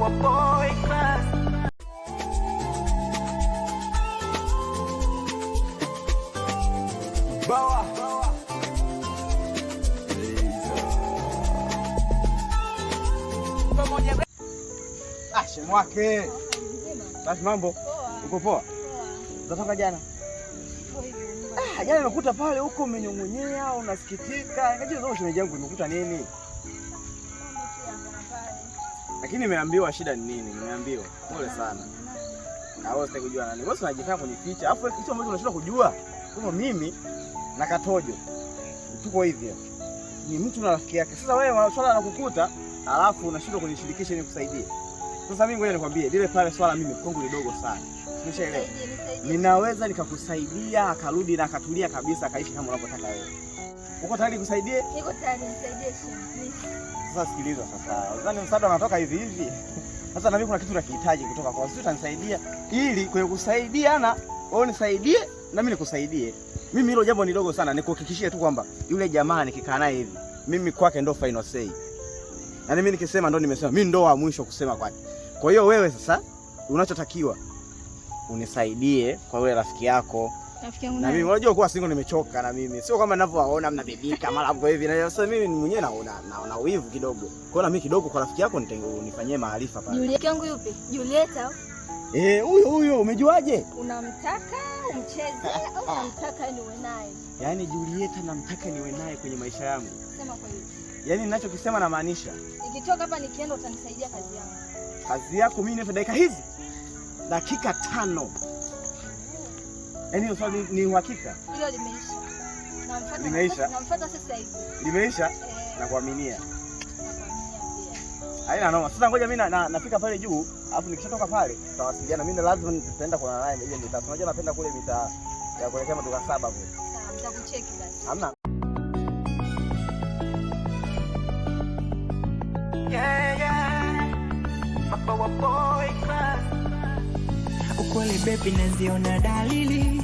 wa boy class. Bawa pamoja. Shemwake. Basi mambo? Uko poa? Unatoka jana? Jana nimekuta pale huko umenyong'onyea, unasikitika. Nikajua zao shemeji yangu nimekuta nini? Lakini nimeambiwa shida ni nini? Nimeambiwa. Pole sana. Na wewe sitaki kujua nani. Wewe unajifanya kunificha. Alafu kitu ambacho unashindwa kujua, kama mimi na Katojo tuko hivyo. Ni mtu na rafiki yake. Sasa wewe swala la kukuta, alafu unashindwa kunishirikisha nikusaidie. Sasa mimi ngoja nikwambie, lile pale swala mimi kwangu ni dogo sana. Umeshaelewa? Ninaweza nikakusaidia akarudi na akatulia kabisa akaishi kama unavyotaka wewe. Uko tayari kusaidie? Niko tayari nisaidie shemeji. Sasa sikiliza sasa. Unadhani msaada unatoka hivi hivi? Sasa na mimi kuna kitu nakihitaji kutoka kwa wewe. Utanisaidia ili kwenye kusaidiana, wewe nisaidie na mimi nikusaidie. Mimi hilo jambo ni dogo sana, nikuhakikishie tu kwamba yule jamaa nikikaa naye hivi, mimi kwake ndo final say. Na mimi nikisema ndo nimesema, mimi ndo wa mwisho kusema kwake. Kwa hiyo wewe sasa unachotakiwa unisaidie kwa yule rafiki yako. Rafiki yangu na mimi unajua kuwa single nimechoka na mimi. Sio kama ninavyowaona mnabebika mara hapo hivi. Na sasa mimi mwenyewe naona uivu kidogo. Kwa hiyo na mimi kidogo kwa rafiki yako nifanyie maarifa pale. Juliet yangu yupi? Julieta? Huyo umejuaje? Unamtaka umcheze au unamtaka niwe naye? Yaani Julieta namtaka niwe naye kwenye maisha yangu. Sema kwa hiyo. Yaani ninachokisema na maanisha. Nikitoka hapa nikienda utanisaidia kazi yangu. Kazi yako mimi nipe dakika hizi. Dakika 5. Yaani hiyo swali ni uhakika? Hilo limeisha. Limeisha? Namfuata sasa hivi. Limeisha? Nakuaminia. Nakuaminia pia. Haina noma. Sasa ngoja mimi nafika pale juu, alafu nikishatoka pale tutawasiliana. Mimi lazima nitaenda kwa naye ile mitaa. Unajua napenda kule mitaa ya kuelekea maduka 7 hapo. Sawa, nitakucheki basi. Hamna. Papa wa boy class. Ukweli baby naziona dalili,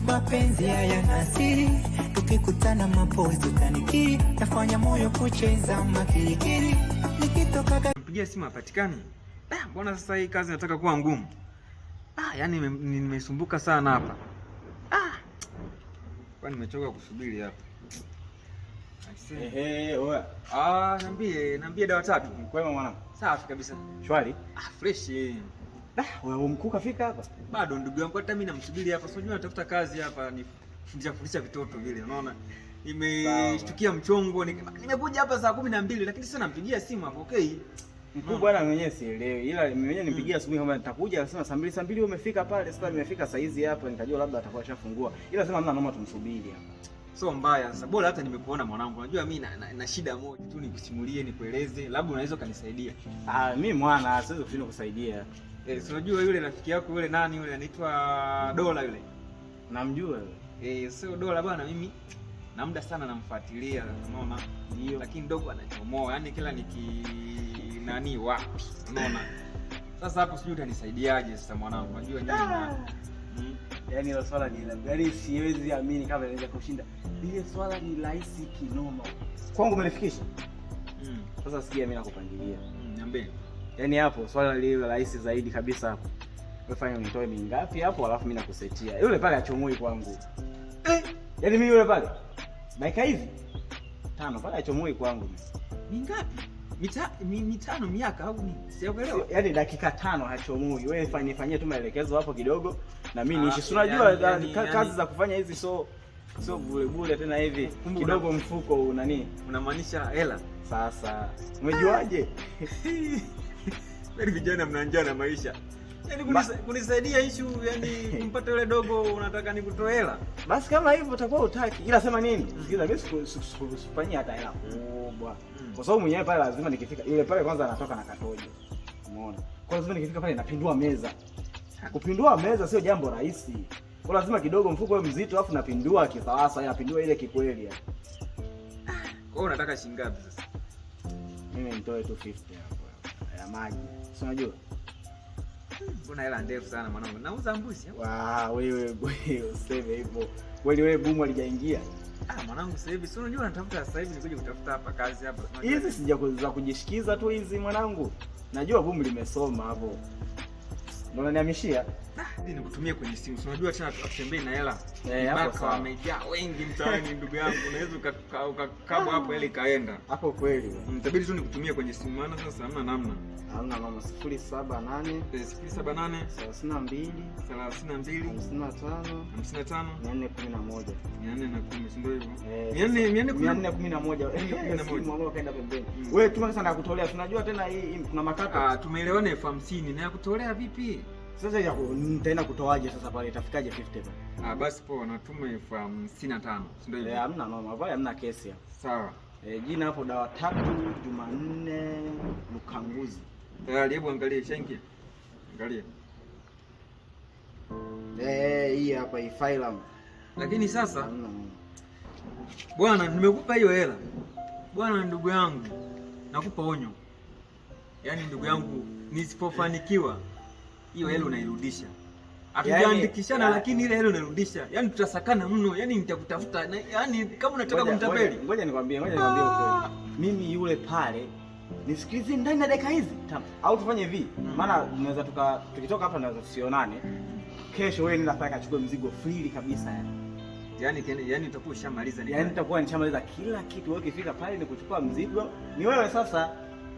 mapenzi hayana siri, tukikutana mapozi utanikiri, nafanya moyo kucheza makirikiri, nikitoka mpigia simu hapatikani. Mbona sasa hii kazi inataka kuwa ngumu? Yaani nimesumbuka sana hapa. Kwa nimechoka kusubiri hapa. Oya. Niambie dawa 3. Kwema mwanangu. Safi kabisa. Shwari? Fresh. Wewe mkuu kafika hapa? Bado ndugu yangu, hata mimi namsubiri hapa. Sio natafuta kazi hapa, ni fundisha vitoto vile. Unaona? Nimeshtukia mchongo, nimekuja hapa saa 12 lakini sasa nampigia simu hapo. Okay. Mkuu bwana mwenyewe sielewi. Ila mimi mwenyewe nimpigia asubuhi kama nitakuja, akasema saa 2 umefika pale. Sasa nimefika saa hizi hapa, nikajua labda atakuwa ashafungua. Ila sema hamna noma, tumsubiri hapa. So mbaya sasa, bora hata nimekuona mwanangu. Unajua mimi na shida moja tu, nikusimulie, nikueleze, labda unaweza kanisaidia. Mimi mwana siwezi kushindwa kusaidia. Si unajua yule rafiki yako yule nani yule anaitwa Dola yule? Namjua yule. Sio Dola bwana, mimi na muda sana namfuatilia, unaona? Ndio. Lakini dogo anachomoa, yani kila nani wapi, unaona? Sasa hapo sijui utanisaidiaje sasa mwanangu. Unajua nini? Yaani hilo swala ni gari, siwezi amini kama inaweza kushinda. Ile swala ni rahisi kinoma. Kwangu umenifikisha? Sasa sikia mimi nakupangilia. Niambie. Yaani hapo swala lile rahisi zaidi kabisa hapo. Wewe fanya unitoe mingapi hapo alafu mimi nakusetia. Yule pale achomoi kwangu. Yaani mimi yule pale. Dakika hizi 5 pale achomoi kwangu. Mingapi? Mitano miaka au nini? Sielewi. Yaani dakika 5 hachomoi. Wewe fanyie tu maelekezo hapo kidogo na mimi niishi. Si unajua kazi za kufanya hizi sio bure tena hivi. Kidogo mfuko nani? Unamaanisha hela? Sasa umejuaje? Wewe vijana mna njaa na maisha. Yaani kunisaidia issue, yani kumpata yule dogo unataka nikutoe hela. Basi kama hivyo utakuwa utaki. Ila sema nini? Sikiza, mimi sikufanyia hata hela kubwa. Kwa sababu mwenyewe pale lazima nikifika. Yule pale kwanza anatoka na Katojo. Umeona? Kwa lazima nikifika pale napindua meza. Kupindua meza sio jambo rahisi. Kwa lazima kidogo mfuko wewe mzito alafu napindua kisawasa, napindua ile kikweli ya. Kwa hiyo unataka shilingi ngapi sasa? Mimi nitoe 250 hapo ya maji. Si unajua? Kuna hela ndefu sana mwanangu. Nauza mbuzi. Wewe useme hivyo. Kweli wewe bumu alijaingia? Mwanangu sasa hivi si unajua natafuta sasa hivi nikuja kutafuta hapa kazi hapa. Hizi sija za kujishikiza tu hizi mwanangu. Najua bomu limesoma hapo. Ndio unanihamishia? Mimi nikutumie kwenye simu. Unajua tena tukatembea na hela. Hapo sawa. Wamejaa wengi mtaani ndugu yangu. Unaweza ukakabwa hapo ile kaenda. Hapo kweli. Mtabidi tu nikutumie kwenye simu maana sasa hamna namna. Hamna mama 078 078 32 32 55 55 411. 410 ndio hivyo. 411. Mwanangu kaenda pembeni. Wewe tuma sasa nakutolea. Tunajua tena hii kuna makata. Tumeelewana 50 na yakutolea vipi? Sasa nitaenda kutoaje sasa pale itafikaje 50 pale? Basi poa natuma 55. Ndio hivyo. Hamna mama, pale hamna kesi hapo. Sawa. Jina hapo dawa 3 Jumanne Lukanguzi. Tayari hebu angalia shanki. Angalia. Hii hapa hii file. Lakini sasa bwana nimekupa hiyo hela. Bwana ndugu yangu nakupa onyo. Yaani ndugu yangu nisipofanikiwa hiyo hela unairudisha. Hatujaandikishana lakini ile hela unairudisha. Yaani tutasakana mno. Yaani nitakutafuta. Yaani kama unataka kunitapeli. Ngoja nikwambie ukweli. Mimi yule pale nisikilize ndani ya dakika hizi. Au tufanye hivi. Maana tunaweza tukitoka hapa tunaweza tusionane. Kesho wewe nenda pale kachukue mzigo free kabisa yani. Yaani utakuwa ushamaliza nini? Yaani nitakuwa nishamaliza kila kitu. Wewe ukifika pale ni kuchukua mzigo. Ni wewe sasa.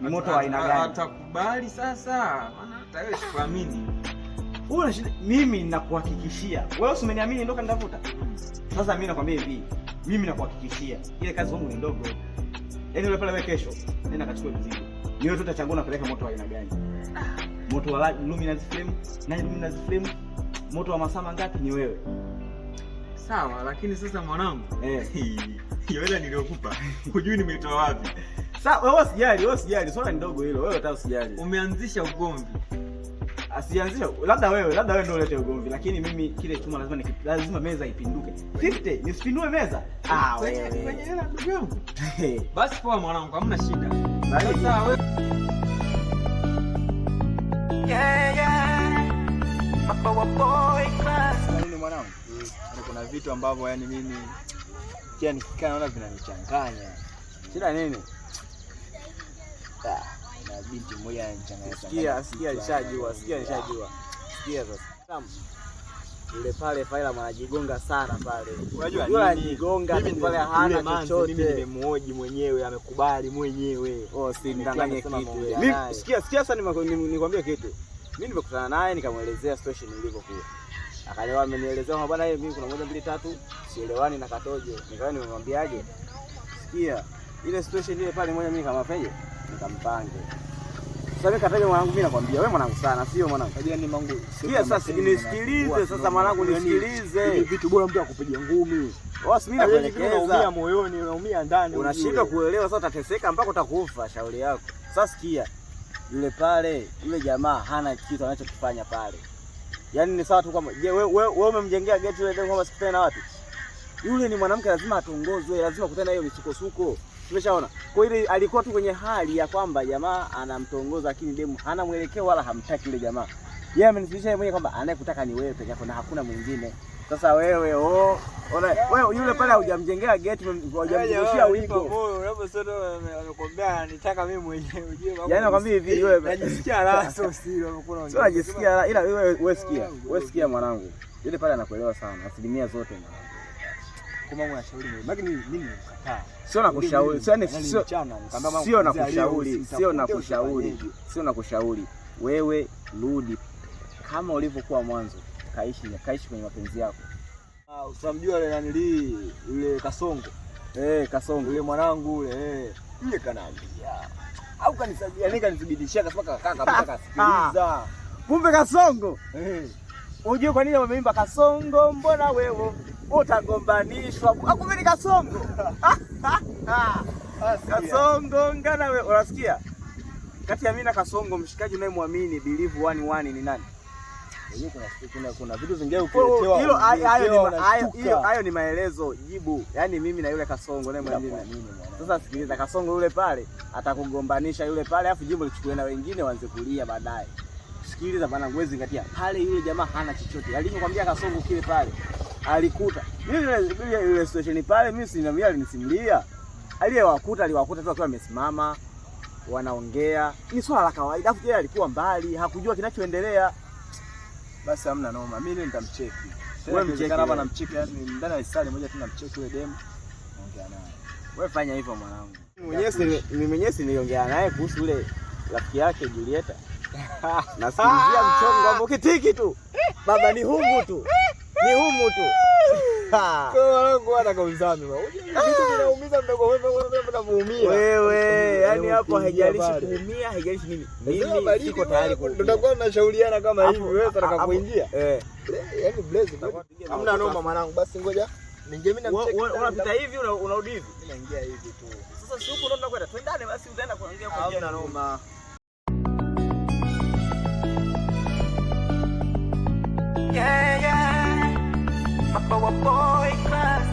Ni moto wa aina gani? Atakubali sasa. Maana hata wewe sikuamini. Una shida mimi ninakuhakikishia. Wewe usiniamini ndio kanitafuta. Sasa mimi nakwambia hivi. Mimi nakuhakikishia. Ile kazi yangu ni ndogo. Yaani yule pale wewe kesho nenda kachukue mzigo. Ni wewe tu utachagua unapeleka moto wa aina gani? Moto wa luminous flame, na luminous flame. Moto wa masaa mangapi ni wewe. Sawa, lakini sasa mwanangu, hiyo hela niliyokupa, hujui nimeitoa wapi? Sasa wewe usijali, swala ni ndogo hilo. Wewe hata usijali. Umeanzisha ugomvi. Asianzisha, labda wewe ndio ulete ugomvi, lakini mimi kile chuma lazima meza ipinduke. 50, nisipindue meza. Wewe kwenye hela ndugu yangu. Basi poa mwanangu, hamna shida. Sasa wewe Papa wa boy class. Nini mwanangu? Kuna vitu ambavyo yani mimi kia nikikaa naona vinanichanganya. Shida nini? Na binti mmoja ananichanganya. Sikia alishajua. Sikia sasa. Yule pale faila mwanajigonga sana pale. Unajua yule anajigonga pale hana chochote. Mimi nimemuoji mwenyewe, amekubali mwenyewe. Si ndanganye kitu. Mimi sikia sasa nikwambie kitu. Mimi nimekutana naye nikamuelezea situation ilivyokuwa. Akaniwa amenielezea bwana mimi kuna 1 2 3 sielewani na Katojo. Nikawa nimemwambiaje? Sikia ile situation ile pale mmoja mimi kama feje nikampange. Sasa mimi Katojo mwanangu mimi nakwambia wewe mwanangu sana sio mwanangu. Kajua ni mangu. Sikia sasa nisikilize sasa mwanangu nisikilize. Hivi vitu bora mtu akupiga ngumi. Mimi nakuelekeza. Unaumia moyoni, unaumia ndani. Unashindwa kuelewa sasa utateseka mpaka utakufa shauri yako. Sasa sikia. Yule pale, yule jamaa hana kitu anachokifanya pale. Yaani ni sawa tu kama je wewe umemjengea geti ile kwamba sikutane na watu. Yule ni mwanamke lazima atongozwe, lazima kutana na hiyo misukosuko. Tumeshaona. Kwa hiyo alikuwa tu kwenye hali ya kwamba jamaa anamtongoza lakini demu hana mwelekeo wala hamtaki yule jamaa. Yeye amenithibitisha mwenyewe kwamba anayekutaka ni wewe peke yako na hakuna mwingine. Sasa wewe wewe yule pale hujamjengea geti, hujamrushia wigo. Unaposema amekwambia nitaka mimi mwenyewe ujue baba. Yaani nakwambia hivi wewe unajisikia raha sio siri umekuwa. Sio unajisikia raha ila wewe sikia mwanangu. Yule pale anakuelewa sana asilimia zote mwanangu. Kama unashauri mimi, lakini mimi nimekataa. Sio nakushauri, sio nakushauri. Wewe rudi kama ulivyokuwa mwanzo. Kaishi kwenye mapenzi yako. Usamjua ile nanili yule Kasongo. Kasongo yule mwanangu yule yule kanaambia. Au kanisaidia kanithibitishia kasema kaka kabisa kasikiliza. Kumbe Kasongo. Unajua kwa nini wameimba Kasongo mbona wewe utagombanishwa? Kumbe ni Kasongo. Kasongo ngana wewe unasikia? Kati ya mimi na Kasongo mshikaji unayemwamini believe 1 ni nani? Kuna vitu vingine ukiletewa. Hayo ni maelezo jibu. Yaani mimi na yule Kasongo naye mwingine. Sasa sikiliza Kasongo yule pale atakugombanisha yule pale afu jibu lichukue na wengine waanze kulia baadaye. Sikiliza bana ngwezi ngatia. Pale yule jamaa hana chochote. Alinikwambia Kasongo kile pale alikuta. Mimi ile situation pale mimi sinamia alinisimulia. Aliwakuta tu akiwa amesimama. wanaongea, ni swala la kawaida. Afu yeye alikuwa mbali, hakujua kinachoendelea. Basi hamna noma, mimi nitamcheki. Wewe mcheki hapa, namcheki yani ndani ya isali moja tu, namcheki yule demu, naongea naye. Wewe fanya hivyo mwanangu. Mimi mwenyewe niliongea naye kuhusu yule rafiki yake Julieta. Nasikilizia mchongo hapo kitiki tu. Baba ni humu tu. Ni humu tu. Kwa mwanangu anataka uzame. Vitu vinaumiza mdogo wewe unamuumia. Wewe, yani hapo haijalishi kuumia, haijalishi nini. Mimi siko tayari kuumia. Tutakuwa tunashauriana kama hivi, wewe unataka kuingia. Yaani blaze. Hamna noma mwanangu, basi ngoja. Mimi namcheki. Unapita hivi unarudi hivi. Mimi naingia hivi tu. Sasa si huko ndo tunakwenda. Twendane basi utaenda kuongea kwa njia. Hamna noma. Papa wa boy class.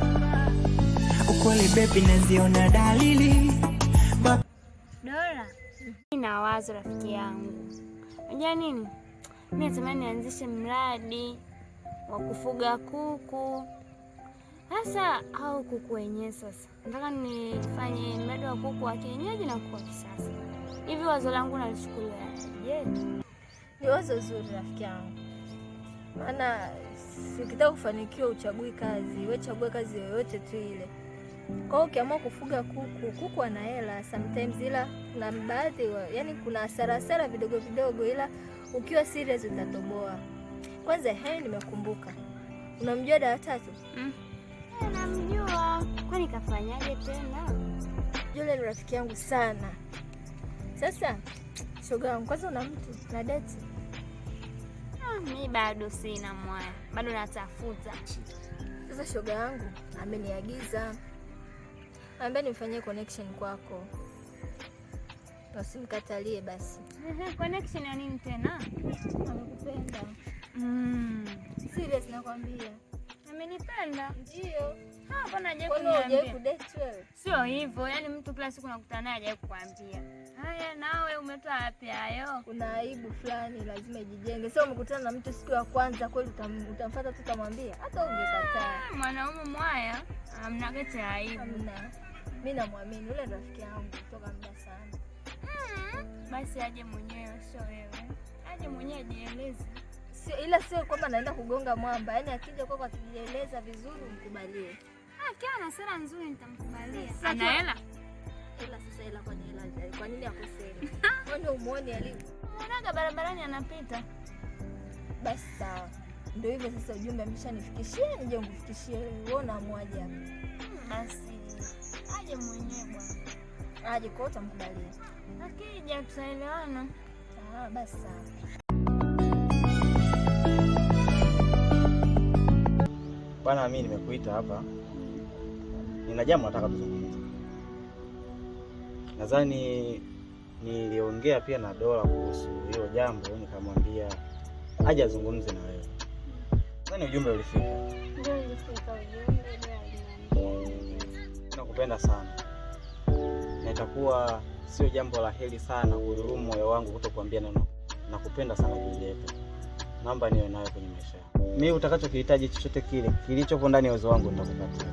Ukweli baby naziona dalili. Dora, nina wazo rafiki yangu. Unajua nini? Mimi natamani nianzishe mradi wa kufuga kuku. Sasa au kuku wenyewe sasa. Nataka nifanye mradi wa kuku wa kienyeji na kuku wa kisasa. Hivi wazo langu nalichukulia je? Ni wazo zuri rafiki yangu. Maana ukitaka kufanikiwa uchagui kazi, wewe chagua kazi yoyote tu ile. Kwa hiyo ukiamua kufuga kuku ana hela sometimes, ila kuna baadhi yani kuna hasara vidogo vidogo, ila ukiwa serious utatoboa. Kwanza nimekumbuka. Unamjua Dawa Tatu? Namjua. Kwani kafanyaje tena? Yule ni rafiki yangu sana. Sasa shoga yangu, kwanza una mtu na date? Mimi bado sina mwaya. Bado natafuta. Sasa shoga yangu ameniagiza. Ambaye nimfanyie connection kwako. Usimkatalie basi. Connection ya nini tena? Amekupenda. Serious nakwambia. Amenipenda? Ndio. Mbona hajawahi kuniambia? kuniambia? Kudate wewe? Sio hivyo, yani mtu kila siku nakutana naye hajawahi kukwambia. Haya, nawe umetoa wapi hayo? Kuna aibu fulani lazima ijijenge. Sio umekutana na mtu siku ya kwanza kweli utamfuata tu utamwambia? Hata ungekataa. Mwanaume mwaya, amnagete aibu. Hamna. Mimi namwamini yule rafiki yangu kutoka muda sana. Basi aje mwenyewe, sio wewe. Aje mwenyewe ajieleze. Sio kwamba naenda kugonga mwamba. Yaani akija kwako akijieleza vizuri umkubalie. Akiwa na sera nzuri nitamkubalia. Ana hela? Sasa hela kwa hela. Kwa nini akoseni? Wewe umuone alivyo. Muonaga barabarani anapita. Basi sawa. Ndio hivyo sasa, ujumbe ameshanifikishia, nije ngufikishie wewe. Unaamwaje hapa? Basi aje mwenyewe bwana. Aje kwa utamkubalia. Akija tutaelewana. Basi sawa. Bwana, mimi nimekuita hapa. Nina jambo nataka tuzungumze. Nadhani niliongea pia na Dora kuhusu hilo jambo, nikamwambia aje azungumze na wewe. Nadhani ujumbe ulifika. Ndio ulifika ujumbe, ndio aliniambia. Nakupenda sana. Na itakuwa sio jambo la heri sana kudhulumu moyo wangu kutokuambia neno nakupenda sana Julieta. Naomba niwe nawe kwenye maisha yangu. Mimi utakachokihitaji chochote kile kilichopo ndani ya uwezo wangu nitakupatia.